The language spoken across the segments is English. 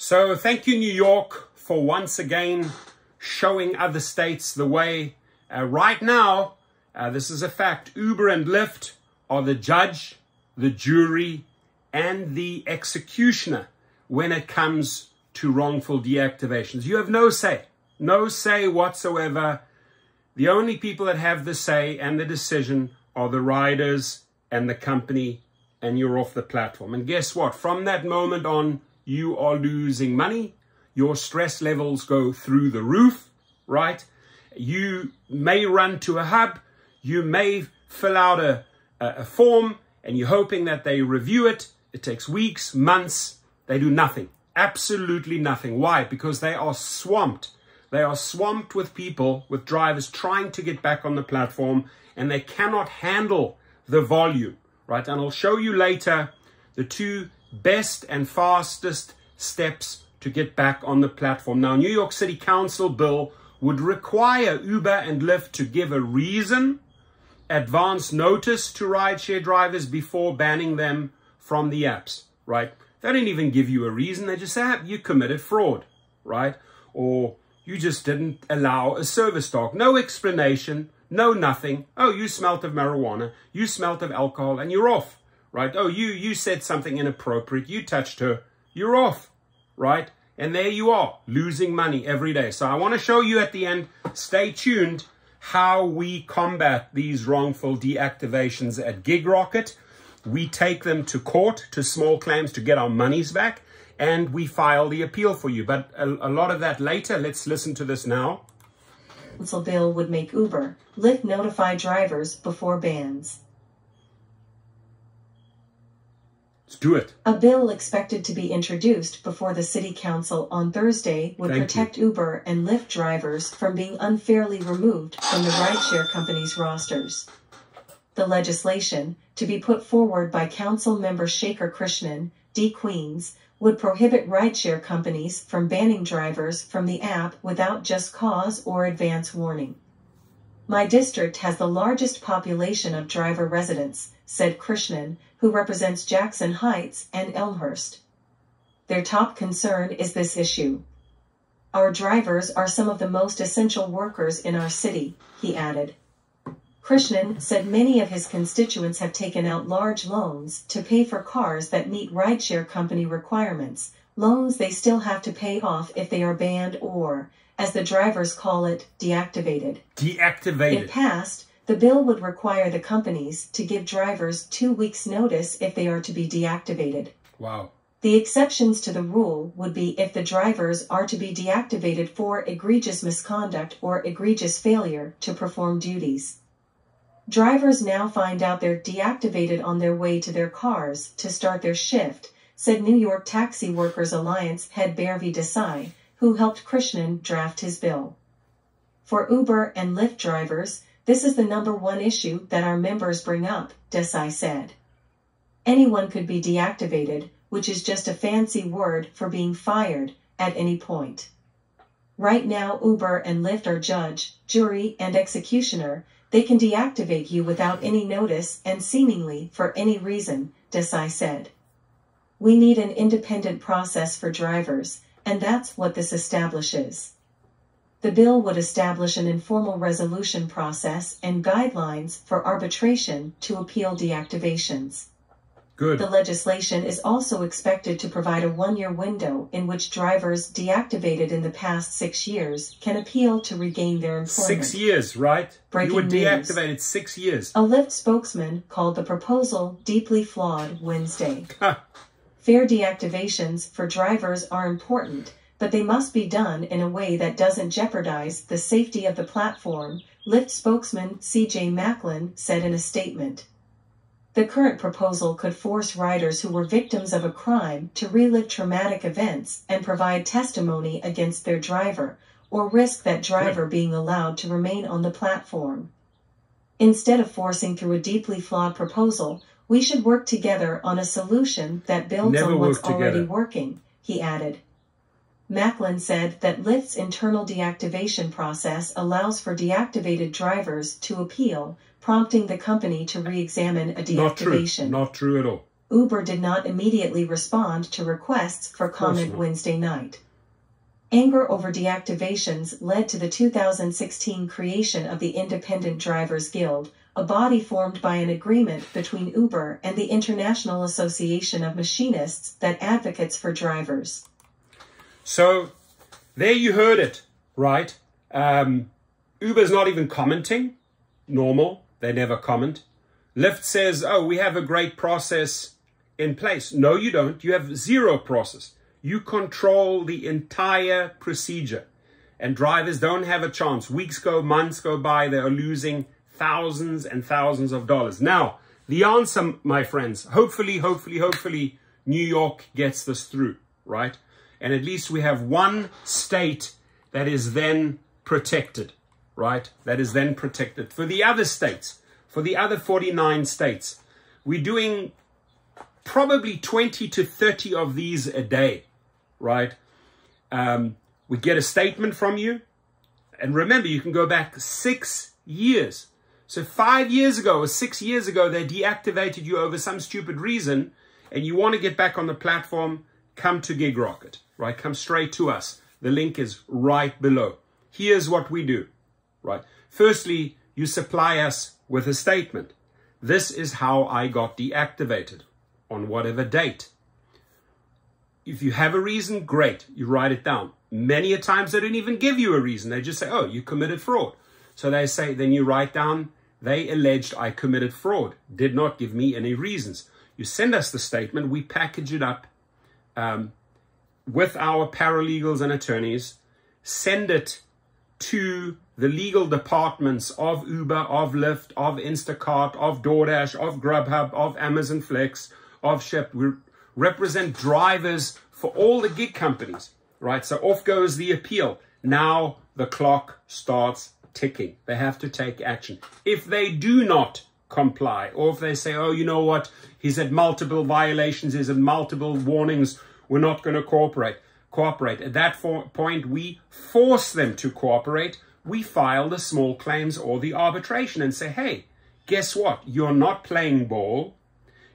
So thank you, New York, for once again showing other states the way. Right now, this is a fact, Uber and Lyft are the judge, the jury, and the executioner when it comes to wrongful deactivations. You have no say whatsoever. The only people that have the say and the decision are the riders and the company, and you're off the platform. And guess what? From that moment on, you are losing money. Your stress levels go through the roof, right? You may run to a hub. You may fill out a form, and you're hoping that they review it. It takes weeks, months. They do nothing. Absolutely nothing. Why? Because they are swamped. They are swamped with people, with drivers trying to get back on the platform, and they cannot handle the volume, right? And I'll show you later the two best and fastest steps to get back on the platform. Now, New York City Council bill would require Uber and Lyft to give a reason, advance notice to rideshare drivers before banning them from the apps, right? They don't even give you a reason. They just say, you committed fraud, right? Or you just didn't allow a service dog. No explanation, no nothing. Oh, you smelt of marijuana, you smelt of alcohol, and you're off, right? Oh, you said something inappropriate, you touched her, you're off, right? And there you are, losing money every day. So I want to show you at the end, stay tuned, how we combat these wrongful deactivations at GigRocket. We take them to court, to small claims, to get our monies back, and we file the appeal for you. But a lot of that later. Let's listen to this now. Council bill would make Uber, Lyft notify drivers before bans. Let's do it. A bill expected to be introduced before the City Council on Thursday would protect Uber and Lyft drivers from being unfairly removed from the rideshare companies' rosters. The legislation, to be put forward by Council member Shaker Krishnan, D. Queens, would prohibit rideshare companies from banning drivers from the app without just cause or advance warning. My district has the largest population of driver residents, said Krishnan, who represents Jackson Heights and Elmhurst. Their top concern is this issue. Our drivers are some of the most essential workers in our city, he added. Krishnan said many of his constituents have taken out large loans to pay for cars that meet rideshare company requirements, loans they still have to pay off if they are banned or, as the drivers call it, deactivated. Deactivated. If passed, the bill would require the companies to give drivers 2 weeks' notice if they are to be deactivated. Wow. The exceptions to the rule would be if the drivers are to be deactivated for egregious misconduct or egregious failure to perform duties. Drivers now find out they're deactivated on their way to their cars to start their shift, said New York Taxi Workers Alliance head Bhairavi Desai, who helped Krishnan draft his bill. For Uber and Lyft drivers, this is the #1 issue that our members bring up, Desai said. Anyone could be deactivated, which is just a fancy word for being fired at any point. Right now, Uber and Lyft are judge, jury, and executioner. They can deactivate you without any notice and seemingly for any reason, Desai said. We need an independent process for drivers, and that's what this establishes. The bill would establish an informal resolution process and guidelines for arbitration to appeal deactivations. Good. The legislation is also expected to provide a 1-year window in which drivers deactivated in the past 6 years can appeal to regain their employment. 6 years, right? Breaking you were deactivated news. 6 years. A Lyft spokesman called the proposal deeply flawed Wednesday. Fair deactivations for drivers are important, but they must be done in a way that doesn't jeopardize the safety of the platform, Lyft spokesman C.J. Macklin said in a statement. The current proposal could force riders who were victims of a crime to relive traumatic events and provide testimony against their driver, or risk that driver being allowed to remain on the platform. Instead of forcing through a deeply flawed proposal, we should work together on a solution that builds on what's already working, he added. Macklin said that Lyft's internal deactivation process allows for deactivated drivers to appeal, prompting the company to re-examine a deactivation. Not true at all. Uber did not immediately respond to requests for comment Wednesday night. Anger over deactivations led to the 2016 creation of the Independent Drivers Guild, a body formed by an agreement between Uber and the International Association of Machinists that advocates for drivers. So there you heard it, right? Uber's not even commenting. Normal, they never comment. Lyft says, oh, we have a great process in place. No, you don't. You have zero process. You control the entire procedure. And drivers don't have a chance. Weeks go, months go by, they are losing thousands and thousands of dollars. Now, the answer, my friends, hopefully, New York gets this through, right? And at least we have one state that is then protected, right? That is then protected. For the other states, for the other 49 states, we're doing probably 20 to 30 of these a day, right? We get a statement from you. And remember, you can go back 6 years. So 5 years ago or 6 years ago, they deactivated you over some stupid reason, and you want to get back on the platform, come to GigRocket, right? Come straight to us. The link is right below. Here's what we do, right? Firstly, you supply us with a statement. This is how I got deactivated on whatever date. If you have a reason, great. You write it down. Many a times they don't even give you a reason. They just say, oh, you committed fraud. So they say, then you write down, they alleged I committed fraud. Did not give me any reasons. You send us the statement. We package it up with our paralegals and attorneys. Send it to the legal departments of Uber, of Lyft, of Instacart, of DoorDash, of Grubhub, of Amazon Flex, of Shipt. We represent drivers for all the gig companies, right? So off goes the appeal. Now the clock starts ticking. They have to take action. If they do not comply, or if they say, oh, you know what, he's had multiple violations, he's had multiple warnings, we're not going to cooperate. At that point, we force them to cooperate. We file the small claims or the arbitration and say, hey, guess what? You're not playing ball.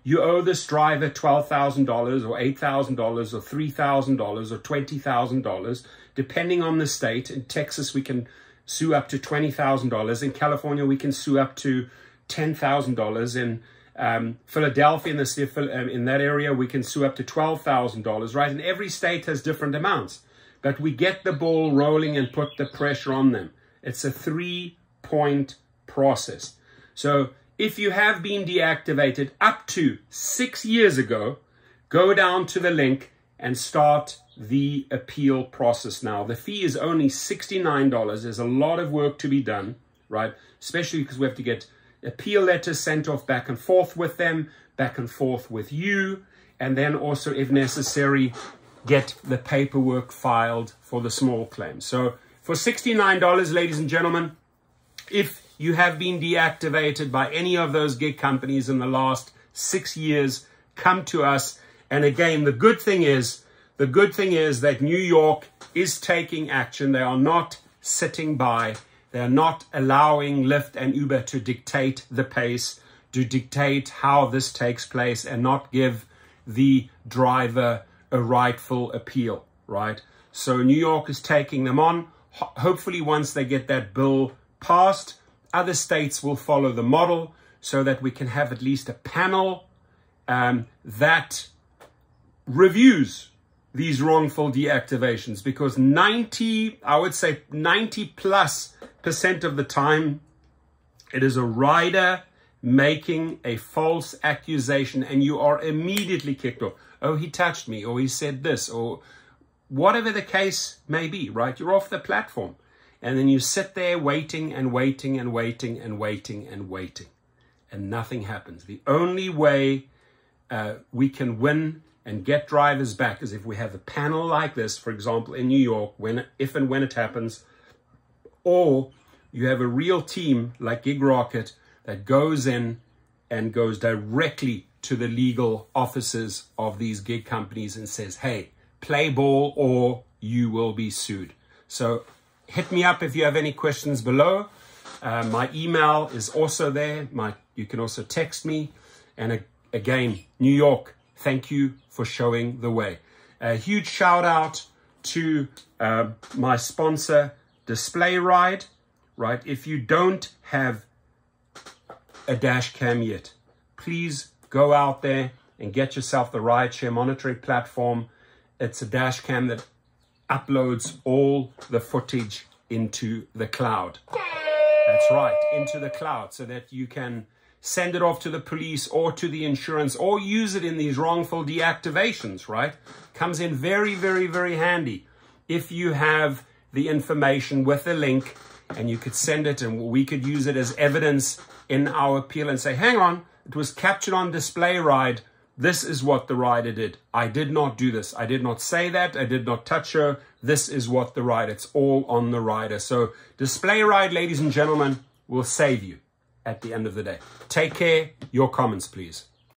You owe this driver $12,000 or $8,000 or $3,000 or $20,000, depending on the state. In Texas, we can sue up to $20,000. In California, we can sue up to $10,000. In Philadelphia, in the city of, in that area, we can sue up to $12,000, right? And every state has different amounts. But we get the ball rolling and put the pressure on them. It's a 3-point process. So if you have been deactivated up to 6 years ago, go down to the link and start the appeal process now. The fee is only $69. There's a lot of work to be done, right? Especially because we have to get appeal letters sent off back and forth with them, back and forth with you, and then also, if necessary, get the paperwork filed for the small claim. So for $69, ladies and gentlemen, if you have been deactivated by any of those gig companies in the last 6 years, come to us. And again, the good thing is that New York is taking action. They are not sitting by. They are not allowing Lyft and Uber to dictate the pace, to dictate how this takes place, and not give the driver a rightful appeal, right? So New York is taking them on. Hopefully, once they get that bill passed, other states will follow the model so that we can have at least a panel that reviews these wrongful deactivations, because 90% plus of the time, it is a rider making a false accusation and you are immediately kicked off. Oh, he touched me, or he said this, or whatever the case may be, right? You're off the platform. And then you sit there waiting and waiting and waiting and waiting and waiting. And nothing happens. The only way we can win and get drivers back is if we have a panel like this, for example, in New York, if and when it happens, or you have a real team like GigRocket that goes in and goes directly to the legal offices of these gig companies and says, hey, play ball or you will be sued. So hit me up if you have any questions below. My email is also there. You can also text me. And Again, New York, thank you for showing the way. A huge shout out to my sponsor, DisplayRide, right? If you don't have a dash cam yet, please go out there and get yourself the Rideshare monitoring platform. It's a dash cam that uploads all the footage into the cloud. That's right, into the cloud, so that you can send it off to the police or to the insurance or use it in these wrongful deactivations, right? Comes in very, very, very handy if you have the information with a link, and you could send it and we could use it as evidence in our appeal and say, hang on, it was captured on DisplayRide. This is what the rider did. I did not do this. I did not say that. I did not touch her. This is what the rider. It's all on the rider. So DisplayRide, ladies and gentlemen, will save you at the end of the day. Take care. Your comments, please.